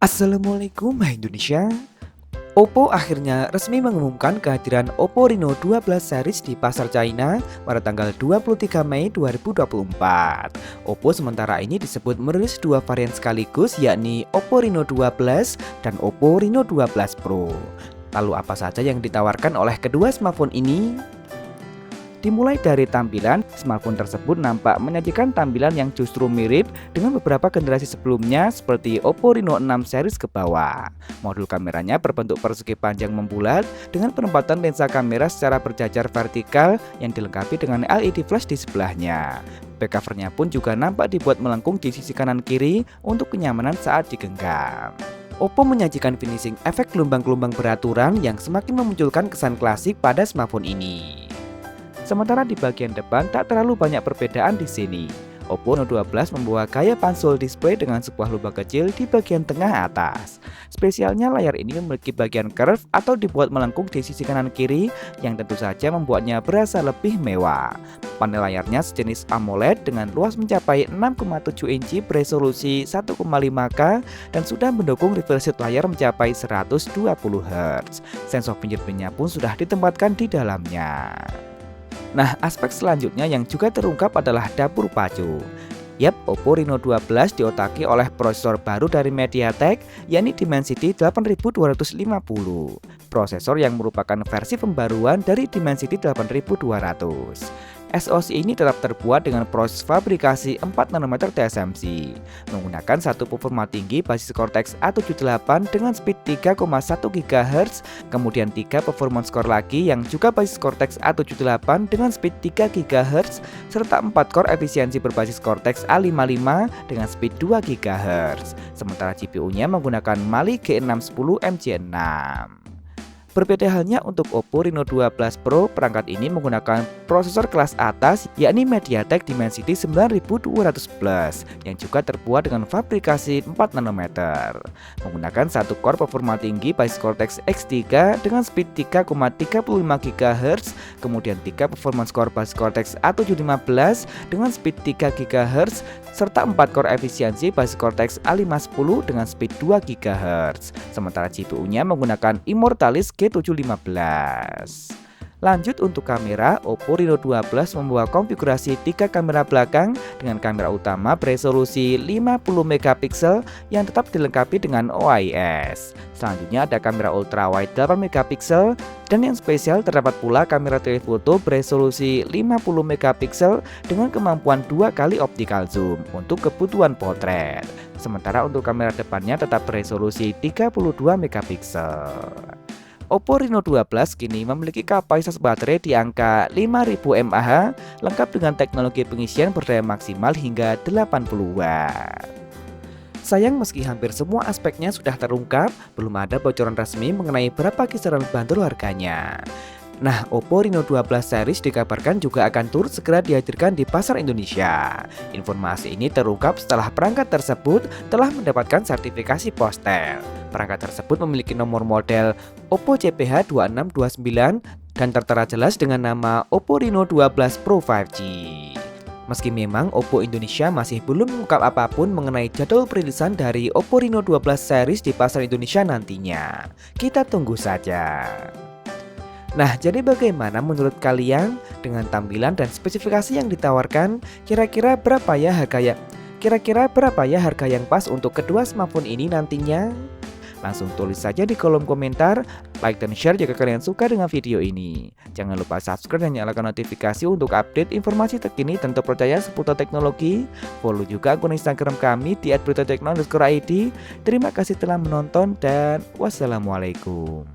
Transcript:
Assalamualaikum hai Indonesia. OPPO akhirnya resmi mengumumkan kehadiran OPPO Reno 12 series di pasar China pada tanggal 23 Mei 2024. OPPO sementara ini disebut merilis dua varian sekaligus, yakni OPPO Reno 12 dan OPPO Reno 12 Pro. Lalu apa saja yang ditawarkan oleh kedua smartphone ini? Dimulai dari tampilan, smartphone tersebut nampak menyajikan tampilan yang justru mirip dengan beberapa generasi sebelumnya seperti OPPO Reno 6 series ke bawah. Modul kameranya berbentuk persegi panjang membulat dengan penempatan lensa kamera secara berjajar vertikal yang dilengkapi dengan LED flash di sebelahnya. Back covernya pun juga nampak dibuat melengkung di sisi kanan kiri untuk kenyamanan saat digenggam. OPPO menyajikan finishing efek gelombang-gelombang beraturan yang semakin memunculkan kesan klasik pada smartphone ini. Sementara di bagian depan tak terlalu banyak perbedaan di sini. OPPO Reno 12 membawa gaya pansel display dengan sebuah lubang kecil di bagian tengah atas. Spesialnya layar ini memiliki bagian curve atau dibuat melengkung di sisi kanan kiri yang tentu saja membuatnya berasa lebih mewah. Panel layarnya sejenis AMOLED dengan luas mencapai 6,7 inci beresolusi 1,5K dan sudah mendukung refresh rate layar mencapai 120 Hz. Sensor fingerprintnya pun sudah ditempatkan di dalamnya. Nah, aspek selanjutnya yang juga terungkap adalah dapur pacu. Yap, OPPO Reno 12 diotaki oleh prosesor baru dari MediaTek, yakni Dimensity 8250. Prosesor yang merupakan versi pembaruan dari Dimensity 8200. SoC ini tetap terbuat dengan proses fabrikasi 4nm TSMC, menggunakan satu performa tinggi basis Cortex A78 dengan speed 3,1 GHz, kemudian 3 performance core lagi yang juga basis Cortex A78 dengan speed 3 GHz, serta 4 core efisiensi berbasis Cortex A55 dengan speed 2 GHz. Sementara GPU-nya menggunakan Mali G610 MJ6. Berbeda halnya untuk OPPO Reno 12 Pro, perangkat ini menggunakan prosesor kelas atas yakni MediaTek Dimensity 9200 Plus yang juga terbuat dengan fabrikasi 4nm. Menggunakan satu core performa tinggi basis Cortex X3 dengan speed 3,35 GHz, kemudian 3 performance core basis Cortex A715 dengan speed 3 GHz, serta 4 core efisiensi basis Cortex A510 dengan speed 2 GHz. Sementara GPU-nya menggunakan Immortalis G715. Lanjut untuk kamera, OPPO Reno 12 membawa konfigurasi 3 kamera belakang dengan kamera utama beresolusi 50MP yang tetap dilengkapi dengan OIS. Selanjutnya ada kamera ultrawide 8MP dan yang spesial terdapat pula kamera telefoto beresolusi 50MP dengan kemampuan 2 kali optical zoom untuk kebutuhan potret. Sementara untuk kamera depannya tetap beresolusi 32MP. OPPO Reno 12 kini memiliki kapasitas baterai di angka 5000 mAh lengkap dengan teknologi pengisian berdaya maksimal hingga 80 Watt. Sayang meski hampir semua aspeknya sudah terungkap, belum ada bocoran resmi mengenai berapa kisaran bandrol harganya. Nah, OPPO Reno 12 series dikabarkan juga akan turut segera dihadirkan di pasar Indonesia. Informasi ini terungkap setelah perangkat tersebut telah mendapatkan sertifikasi postel. Perangkat tersebut memiliki nomor model OPPO CPH2629 dan tertera jelas dengan nama OPPO Reno 12 Pro 5G. Meski memang OPPO Indonesia masih belum mengungkap apapun mengenai jadwal perilisan dari OPPO Reno 12 series di pasar Indonesia nantinya. Kita tunggu saja. Nah, jadi bagaimana menurut kalian dengan tampilan dan spesifikasi yang ditawarkan? Kira-kira berapa ya harga yang pas untuk kedua smartphone ini nantinya? Langsung tulis saja di kolom komentar, like dan share jika kalian suka dengan video ini. Jangan lupa subscribe dan nyalakan notifikasi untuk update informasi terkini dan terpercaya seputar teknologi. Follow juga akun Instagram kami di @beritatekno_id. Terima kasih telah menonton dan wassalamualaikum.